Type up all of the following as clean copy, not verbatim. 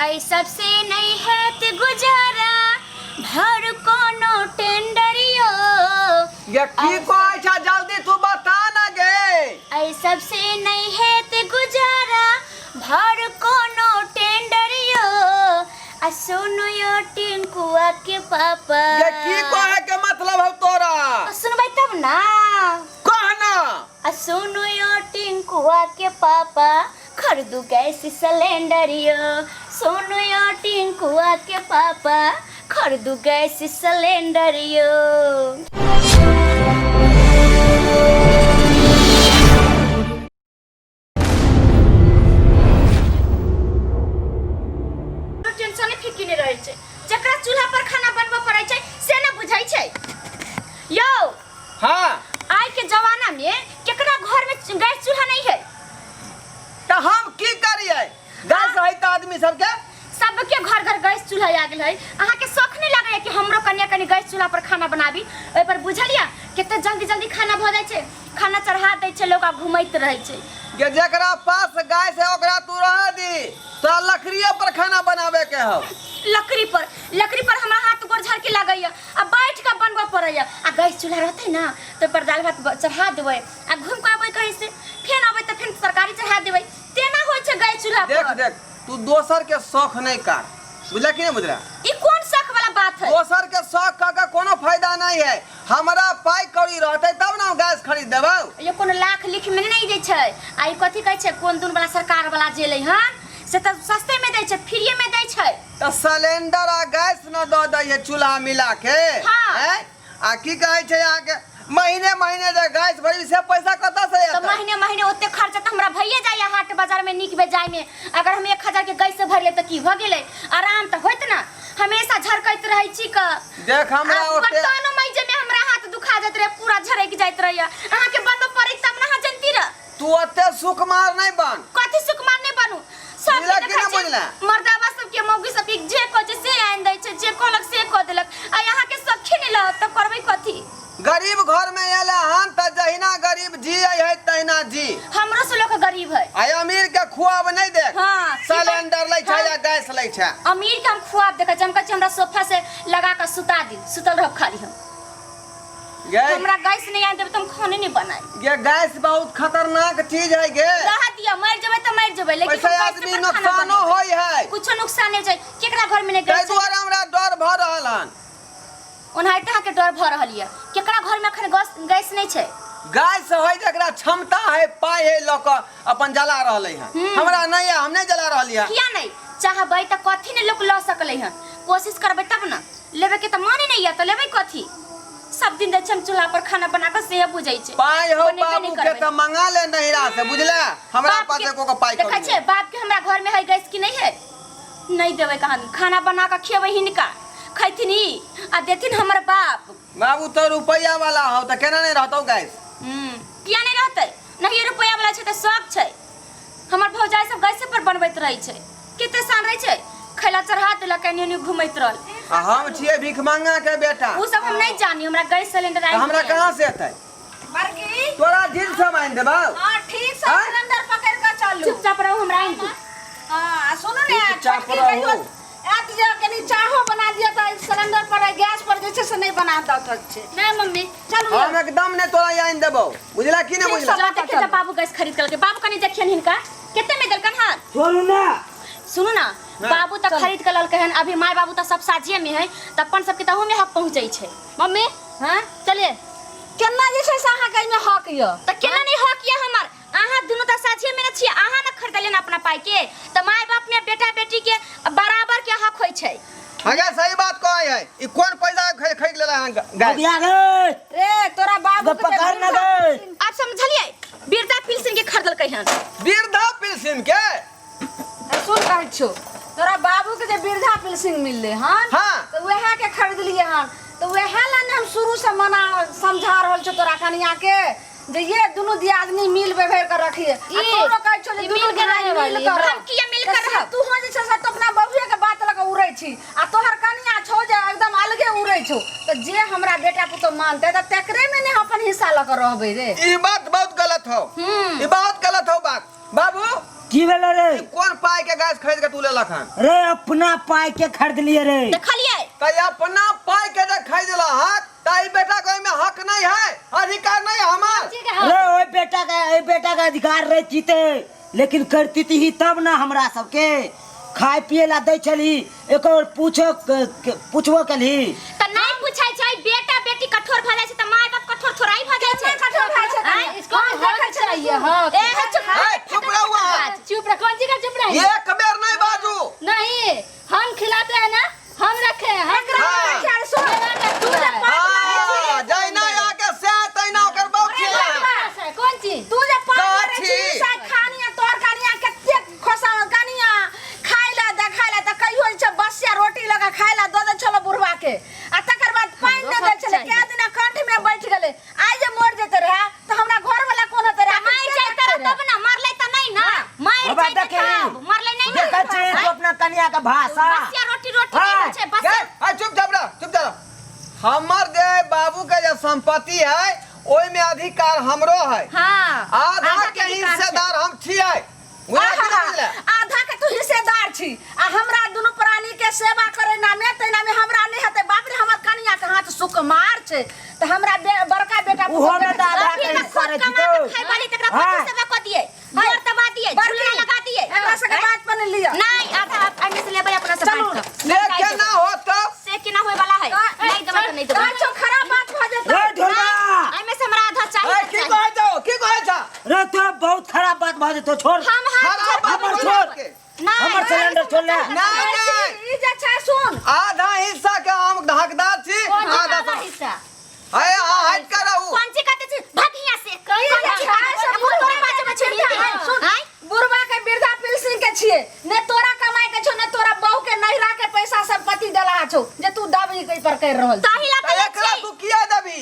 आई सबसे नहीं है ते गुजारा भर कोनो टेंडरियो ये की को अच्छा जल्दी तू बता ना गे। आई सबसे नहीं है ते गुजारा भर कोनो टेंडरियो आ सुनो यो टिंकुआ के पापा। ये की को है के मतलब है तोरा? सुनबै तब ना कहना। आ सुनो यो टिंकुआ के पापा खरीदू गैस सिलेंडरियो। सुनो यो टिंकुआ के पापा खरीदू गैस सिलेंडरियो। टेंशन फिकी नहीं रहे छे जकरा चूल्हा पर खाना बनबो पड़ै छे से न बुझाई छे। यो हाँ आज के जमाना में केकरा घर में गैस चूल्हा नहीं है तो हम की करिए? गैस है तो आदमी सबके सबके घर घर गैस चूल्हा आ गेल है। अहाँ के शौक नहीं लगे कि हमरो कन्या कनी गैस चूल्हा पर खाना बनाबी? ओइ पर बुझलिया केते जल्दी जल्दी खाना भ जाय छे खाना चढ़ा दै छे लोग घुमैत रहे छे। के जेकरा पास गैस है ओकरा तू रह दी तो लकड़िए पर खाना बनावे के हो। लकड़ी पर हमरा हाथ गोड़ झाड़ के लगैया आ बैठ के बनबो पड़ैया। आ गैस चूल्हा रहते ना तो पर दाल भात चढ़ा देबै आ घूम के आबै कहीं से फेन आबै त फेन तरकारी चढ़ा देबै तेना होय छे गैस चूल्हा पर। देख देख तू दोसर के शौक नहीं कर बुझला कि नहीं बुझला? ई कोन शौक वाला बात है? दोसर के शौक का कोनो फायदा नहीं है। हमरा पाई कौड़ी रहते तब ना गैस खरीद देबौ। ये कोनो लाख लिख में नहीं दै छै। आई कथि कहै छै कोन दून वाला सरकार वाला जे लै हन से त सस्ते में दै छै फ्री में दै छै। तो सिलेंडर आ गैस न दो दै है चूल्हा मिला के। हाँ। हैं आ की कहै छै यहाँ के महीने महीने जे गैस भरी से पैसा कत से तो महीने महीने ओते खर्चा त हमरा भइए जाय हाट बाजार में निक बेजाय में। अगर हम 1000 के गैस से भरले त की भ गेलै आराम त होइत ना। हमेशा झरकैत रहै छी क देख हमरा ओते बतानो मई जे में हमरा हाथ दुखा जात रहे पूरा झरक जाइत रहैया। अहाँ के बनबो पड़ै तब ना अहाँ जनती र। तू ओते सुकुमार नहीं बन। कथि सुकुमार नहीं बनू सब बुझला कि नहीं बुझला? मर्दावा सब के मौगी सब के जे कह से आन दै छै जे कहलक से कह देलक। आ यहाँ के सखी नहीं लहत त करबै कथि? गरीब घर में एला हन त जहिना गरीब जी है तहिना जी। हमरो से लोग गरीब है। आ अमीर के खुआब नहीं देख। हाँ, सिलेंडर लै छै हाँ। या गैस लै छै। अमीर के हम खुआब देखै छै हम कहै हमरा सोफा से लगा के सुता दी सुतल रह खाली हम। गैस हमरा गैस नहीं आन देबै त हम खाने नहीं बनाई। ये गैस बहुत खतरनाक चीज है गे। रह दिया मर जेबै त मर जेबै लेकिन पैसा आदमी नुकसानो होय है। कुछ नुकसान नहीं छै केकरा घर में नहीं तै गैस छै। दुआरे हमरा डर भ रहल हन। ओनाहिते के डर भ रहल ये केकरा घर में अखन गैस नहीं छै। गैस होय जकरा क्षमता है पाई है लोक अपन जला रहले हन। हमरा नहीं है हम नहीं जला रहली है। किया नहीं चाहबै त कथि ने लोग ल सकलै हन कोशिश करबै तब ना। लेबे के त माने नहीं है त लेबै कथि? सब दिन दै हम चूल्हा पर खाना बना के से बुझै छै। पाई हो बाबू के त मंगा ले नहिरा से बुझला। हमरा पास एको को पाई देखै छै बाप के हमरा घर में है गैस की नहीं है? नहीं देबै कहानी खाना बना के खियबै हिनका खैथिन आ देथिन हमर बाप। बाबू तो रुपया वाला हो त केना नहीं रहतौ गैस? किया नहीं रहतै? नहीं रुपया वाला छै त शौक छै। हमर भौजाई सब गैसे पर बनबैत रहै छै कते सान रहै छै खैला चढ़ा देलक एनी घुमैत रहल। हम छिए भीख मांगा के बेटा। उ सब हम नहीं जानी हमरा गैस सिलेंडर आई हमरा कहां से एतै? बड़की तोरा दिन सामान देबौ। हां ठीक से सिलेंडर पकड़ के चलू। चुपचाप रहो हमरा आई। हां सुनो ने चुपचाप रहो। आत जा कनी चाहो बना दिया त सिलेंडर पर गैस पर जे छै से नहीं बना दत छै। नहीं मम्मी चलू हम एकदम ने तोरा आइन देबौ बुझला कि नहीं बुझला? चलो देखे त बाबू गैस खरीद के बाबू कनी देखियन हिनका केते में देलकन हां। सुनो ना बाबू त खरीद के ललके हन अभी माय बाबू त सब साजिए में है त अपन सब के तहु में हक पहुंचै छै। मम्मी हां चलिए केना जे छै से अहाँ के में हक य त केना नहीं हक य हमर? अहाँ दुनु त साजिए में न छी अहाँ न खरीदलेन अपना पाई के त माय बाप में बेटा बेटी के बराबर के हक होय छै। अगर सही बात कहै है ई कोन पैसा खरीद लेला हन गैस? रे तोरा बाबू के पकड़ न गए। आप समझलिए बिरदा पिल्सन के खरीदलकै हन। वृद्धा पेंशन के सुन कहै छो तोरा बाबू के जे वृद्धा पेंशन मिलले हन हाँ। तो वहे के खरीद लिए हन तो वहे ला ने हम शुरू से मना समझा रहल छो तोरा कनिया के जे ये दोनों दियादनी मिल बेभेर कर रखिए। आ तोरो कहै छो जे मिल के रहने वाली कर हम किया मिल कर रह तू हो जे छै तो अपना बबुए के बात लगा उड़ै छी आ तोहर कनिया छो जे एकदम अलगे उड़ै छो तो जे हमरा बेटा पुतो मानते त तेकरे में ने अपन हिस्सा ल कर रहबे रे। ई बात बहुत गलत हो। ई बहुत गलत हो बात। बाबू की भेल रे? कौन पाई के गैस खरीद के तू ले लखन? रे अपना पाई के खरीद लिए रे। देखलिए तो ये अपना पाई के जे खरीद ला हक, ताई बेटा को में हक नहीं है, अधिकार नहीं है हमार। रे ओए बेटा का अधिकार रहे जीते, लेकिन करती थी तब ना हमरा सबके खाए पिए ला दे चली, एक और पूछबो कली त नहीं पूछाई छै। बेटा बेटी कठोर भ जाय छै त माय बाप कठोर थोड़ाई भ जाय छै। कठोर भाई छै, इसको देखा चाहिए। हां चुप रहो, चुप रह। कौन सी का चुप रह? एक बेर नहीं बाजू। नहीं, हम खिलाते हैं ना, हम रखे हैं, हम ख्याल सुन। तू जब जाई ना आके से तैना ओकर बाप खिला। कौन चीज? तू जब पार करे छी साथ खानिया तोर कनिया कते खोसा कनिया खाइला देखाइला त कहियो छ बसिया रोटी लगा खाइला दो दे चलो बुढ़वा के, आ तकर बाद पानी न दे चले। क्या दिन कंठ में बैठ गेले, आज जे मर जेते रहा त हमरा घर वाला कोन होते रहा? माय जाते रह तब ना, मरले त नहीं ना। माय जाते तब मरले नहीं ना। देखा छे तो अपना कन्या का भाषा बसिया रोटी नहीं छै बस। चुप जा। हमर जे बाबू के जे संपत्ति है ओई में अधिकार हमरो है। हां आधा के हिस्सेदार हम छियै। आधा के तू हिस्सेदार छी, आ हमरा दुनु प्राणी के सेवा करे नामे तैना में हमरा नहीं हते। बाप रे हमर कन्या के हाथ सुकुमार छै त हमरा बड़का बेटा उहो में त आधा के हिस्सा रे जीतो। खाइ वाली तकरा पति सेवा क दिए, जोर दबा दिए, झूला लगा दिए। हमरा से बात पर लिया नहीं आधा आने से लेबै अपना से बात कर। लेके ना होत से कि ना होय वाला है। नहीं देबा त नहीं देबा। अच्छा खराब बात भ जेतै। रे ढोलबा एमे से हमरा आधा चाहिए। की कहै छ? रे तो बहुत खराब बात भ जेतो, छोड़ हम खराब बात हमर बोल छोड़ के। हमर सिलेंडर छोड़ ले। ई जे छै सुन, आधा हिस्सा के हम हकदार छी, आधा हिस्सा है हट कर रहू। कौन सी कहते छी भागिया से कहीं जे छै सब तोरे बाजे में छड़ी सुन। बुढ़वा के वृद्धा पेंशन के छिए, ने तोरा कमाई के छौ, ने तोरा बहू के नहिरा के पैसा सब पति देला छौ, जे तू दाबी कई पर कर रहल। ताही ला एकरा तू किया देबी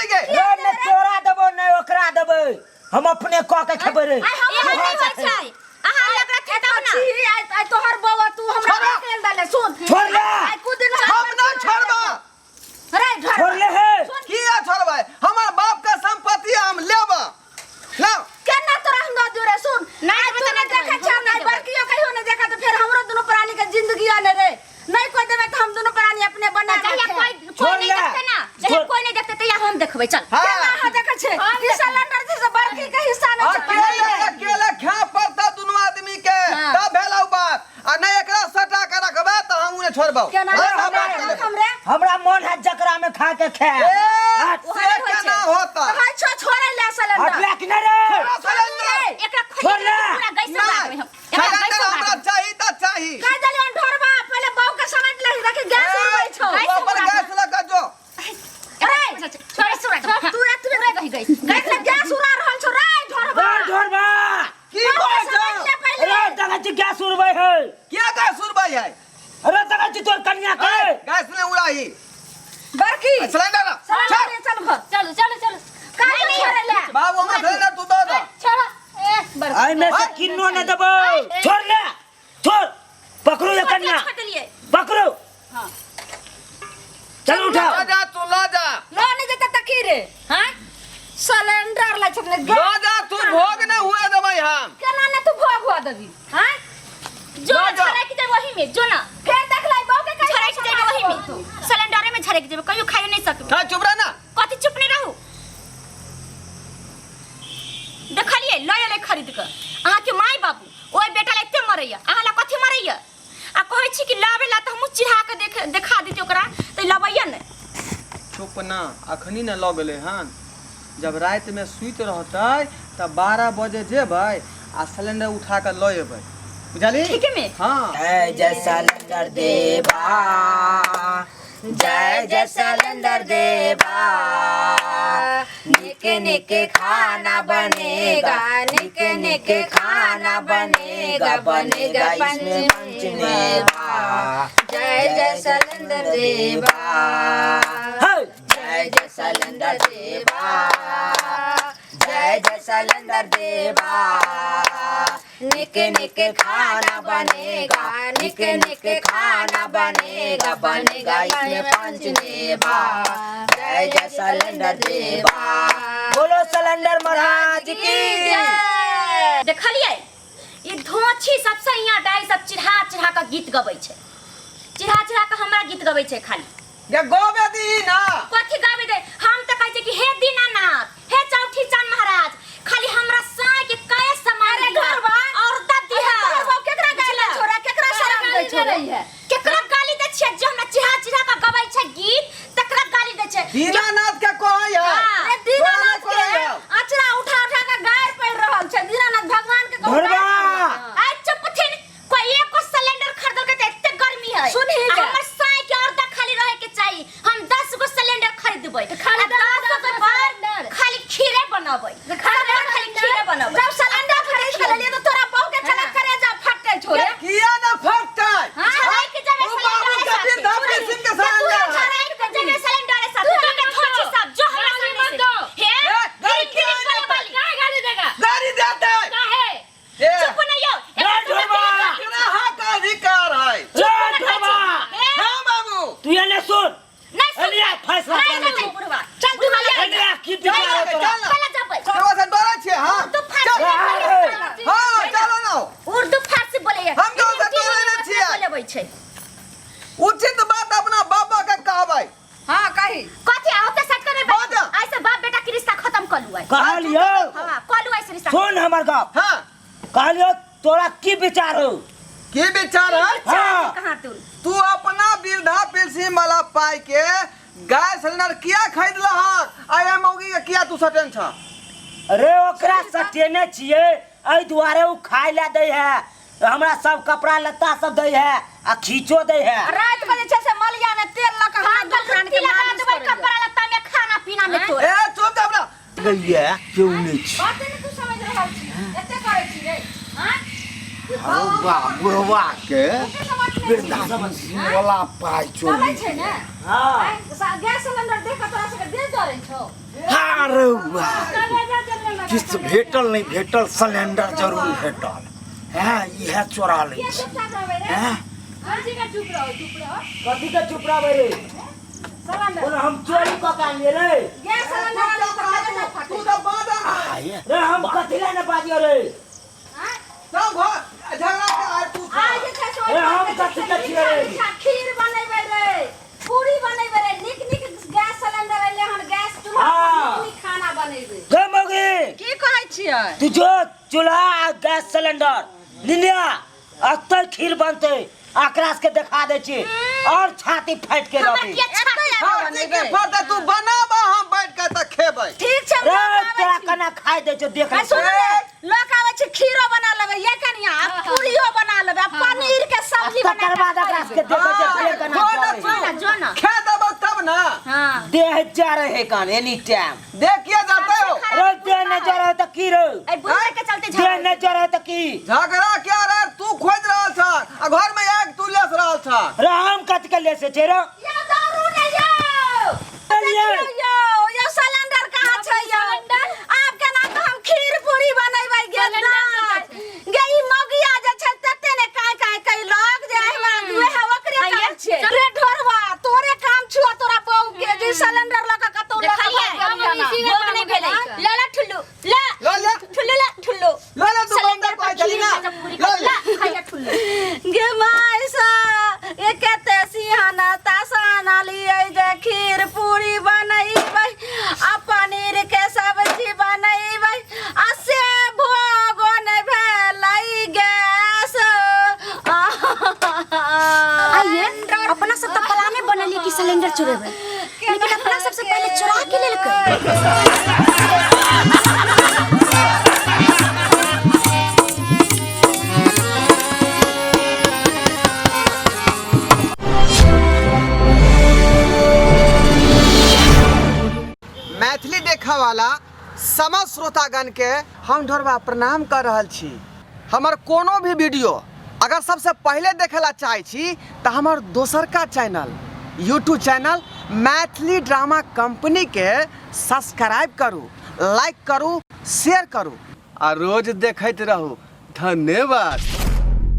के? रे ने तोरा देबो ने ओकरा देबे, हम अपने क के खेबै रे। आई हम नहीं होय छै। अहाँ एकरा खेताव ना। आई तोहर बउवा तू हमरा खेल देले। सुन छोड़ ले। आई कुछ दिन हम ना छोड़बा। अरे छोड़ ले है। किया छोड़बै? हमर बाप का संपत्ति हम लेबा। ला केना तोरा हम दे रे। सुन नहीं तू ने देखा छ नहीं बड़कियो कहियो ने देखा तो फिर हमरो दोनों प्राणी के जिंदगी आने रे। नहीं कोई देबे त हम दोनों प्राणी अपने बना के कोई नहीं देखते ना। जब कोई नहीं देखते त या हम देखबै चल। हां देखा छे ई सिलेंडर से बड़की के हिस्सा न अकेले खा पड़ता दुनू आदमी के, तब भेलौ बात। आ नहीं एकरा सटा के रखबे त हम उन्हें छोड़बौ। हमरे हमरा मन है जकरा में खा के खे। से केना होता? हाय छोड़े ले सिलेंडर। हट ले कि नहीं रे। एकरा छोड़ ले। पूरा गैस में बात में हम। सिलेंडर हमरा चाहिए त चाहिए। का जलियन ढोरबा पहले बहू के समझ ले रखे गैस उड़बै छौ। ऊपर गैस लगा जो। अरे छोड़ सुरा तू रही गैस ले गैस उड़ा रहल छौ रे ढोरबा। रे ढोरबा की कहै छ? अरे तका छी गैस उड़बै है। क्या गैस उड़बै है? अरे तका छी तोर कन्या के गैस ने उड़ाही। बड़की सिलेंडर चल घर चलो का छोड़े ले बाबू हमरा सिलेंडर तू दे दे। छोड़ आई में से किन्नो न देबो। छोड़ ले, छोड़। पकड़ो ये कन्या, पकड़ो। हां चल उठा। ला जा तू ला जा। लो नहीं देता तकी रे। हां सिलेंडर ला छने ला जा तू भोग न हुए देबै हम। केना ने तू भोग हुआ देबी। हां जो झरे के वही में जो ना फिर देख लाई बहू के झरे के वही में सिलेंडर में झरे के कहियो खाइ नहीं सकबे। हां चुप रह ना। कथि चुप नहीं रहू। देखलिए लय खरीद के अहाँ के माय बाबू ओए बेटा लेते मरैया, अहाँ ला कथि मरैया? आ कहै छी कि लावे ला त हम चिढ़ा के देखा देती ओकरा त लबैया ने। चुप ना, अखनी न लग गेले हन। जब रात में सुइत रहतै त 12 बजे जेबै आ सिलेंडर उठा के ल एबै। बुझाली? ठीक है में हां जय जय सिलेंडर देवा, जय जय सिलेंडर देवा। निके निके खाना बनेगा, निके निके खाना बनेगा, बनेगा इसमें पंचमेवा। जय जय सिलेंडर देवा, जय जय सिलेंडर देवा, जय जय सिलेंडर देवा। निके निके खाना बनेगा, निके निके खाना बनेगा, बनेगा इसमें पंचमेवा। जय जय सिलेंडर देवा। बोलो सिलेंडर महाराज की। देखलिए ये धोछी सबसे यहाँ डाई सब चिढ़ा चिढ़ा का गीत गबै छे, चिढ़ा चिढ़ा का हमरा गीत गबै छे खाली। ये गोबे दी ना कथी गाबे दे? हम त कहै छे कि हे दीनानाथ, हे चौठी चांद महाराज, खाली हमरा साय के काय समान घरवा और ददी है। घरवा केकरा गाली छोरा, केकरा शराब दै छोरा केकरा गाली दे छे? जो हमरा चिढ़ा चिढ़ा का गबै छे गीत तकरा गाली दे छे। दीनानाथ के कहै है। अरे दीनानाथ के अचरा उठा उठा के गायर पड़ रहल छे। दीनानाथ भगवान के धरबा आ चुप थिन, कोई एको सिलेंडर खरीदल के एते गर्मी है। सुनही के हमर साय के और द खाली रहे के चाहिए। हम 10 गो सिलेंडर खरीदबै, खाली 10 गो के बाद खाली खीरे बनबै, खाली खीरे बनबै। जब सिलेंडर खरीद के लिए तो तोरा बहु के चला करे जा फटके छोरे। किया ना फटकै? छराई के जगह तू बाबू के फिर धमकी सिंह के सिलेंडर। छराई के जगह सिलेंडर है सब। तू के धोची सब जो हमरा सामने से हे गाड़ी गिरी वाले वाली काय गाली देगा? गाड़ी देते काहे? ए चुप नहीं हो। तेरा हक अधिकार है। हां बाबू तू ये ले सुन, नहीं अलिया फैसला कर ले। चल तू मालिया अलिया की विचार है तोरा? चला जा भाई। चलो से डरा छे। हां तू फारसी हां चलो ना। उर्दू फारसी बोले। हम तो से डरे न छिए। बोले छै उचित बात अपना बाबा के कहबै। हां कही कथी आवते सट करे बात। ऐसे बाप बेटा के रिश्ता खत्म कर लुआ। कहलियो हां कर लुआ ऐसे रिश्ता। सुन हमर गप, हां कहलियो तोरा की विचार हो? की विचार है? हाँ। कहां तू अपना वृद्धा पेंशन वाला पाई के गैस सिलेंडर किया खरीद लहक? आया मौगी के किया तू सटेन छ? अरे ओकरा सटेने छिए, एहि दुआरे उ खाय ला दै है, हमरा सब कपड़ा लत्ता सब दै है आ खींचो दै है। रात में जे छै से मलिया में तेल लगा हाथ दुकान के लगा देबै मालिश कपड़ा लत्ता में खाना पीना में तोर। ए चुप जा अपना। गैया क्यों नहीं छी? बात नहीं तू समझ रहल छी। एते करे छी रे। हां बुढ़वा के वृद्धा पेंशन वाला पाई चलै चोरी। छै ने। हां गैस सिलेंडर देख के तोरा से दे दरै छौ। अरे वाह, किस भेटल नहीं भेटल, सिलेंडर जरूर भेटल है। यह चोरा ले चुपचाप रहबै रे। हैं। हर जगह चुप रहो, चुप रहो। कथी के चुप रहबै रे? सिलेंडर बोल हम चोरी क के आनिए रे। गैस सिलेंडर वाला तो काहे ना फटे। तू तो बादा है। आये रे हम कथी ला न बाजियो रे? हां सब घर झगड़ा के आय तू आज जे छै से ए, हम कथी के छियै रे? खीर बनेबै रे, पूरी बनेबै रे, निक निक गैस सिलेंडर एले हन, गैस चूल्हा हाँ। पर निक निक खाना बनेबै। गे मौगी, की कहै छियै? तू जो चूल्हा आ गैस सिलेंडर लिलिया, अत्तर खीर बनते, आकरास के दिखा दे छी और छाती फाट के हमरा रखी। के छाती हाँ ठीक है फटा तू बनाबा हम बैठ के त खेबै। ठीक छै रे लोग तेरा आबै छी। कना खाय दे छो देख। आ सुन रे, लोग आबै छी खीरो बना लेबै, ये कनिया आ पूरियो बना लेबै, आ पनीर के सब्जी बना तकर बाद आकरास के देखे छे देख कना जो ना खावे। जो ना खे देबो तब ना। हां देह जा रहे कान एनी टाइम। देखिए जाते हो रे देह न जा रहे त की रे? ए बुढ़े के चलते देह झगड़ा न जा रहे त की? झगड़ा क्या रे? तू खोज रहल छ आ घर में एक तू लेस रहल छ। रे हम कथी के ले से छे रे? या दारू ने यो यो सिलेंडर कहाँ छै यो? आप के ना तो हम खीर पूरी बनेबै गेल गे ई मगिया जे छै तते ने काय काय कई लोग जे हमरा दुए है ओकरे काम छै रे ढोरवा, तोरे काम छुआ तोरा बहु के जे सिलेंडर लगा कतौ लगा भोग नहीं भेलै। ले ले ठुल्लू ले ले ठुल्लू ले ठुल्लू ले तू सिलेंडर पाई चली ना। ले खाया ठुल्लू गे माइसा ए केते सिहाना तासाना लिए जे खीर पूरी बनैबै, आ पनीर के सब्जी बनैबै, आ से भोगो ने भेलै गैस। आइए अपना सब तो प्लाने बनलिए कि सिलेंडर चुरेबै, लेकिन अपना सबसे पहले चुरा के लेलकै। मैथिली देखा वाला समस्त श्रोतागण के हम ढोरबा प्रणाम कर रहल छी। हमर कोनो भी वीडियो अगर सबसे पहले देखेला चाहे छी तो हमर दोसर का channel YouTube channel Maithili drama company के सब्सक्राइब करू, लाइक करू, शेयर करू और रोज देखते रहू। धन्यवाद।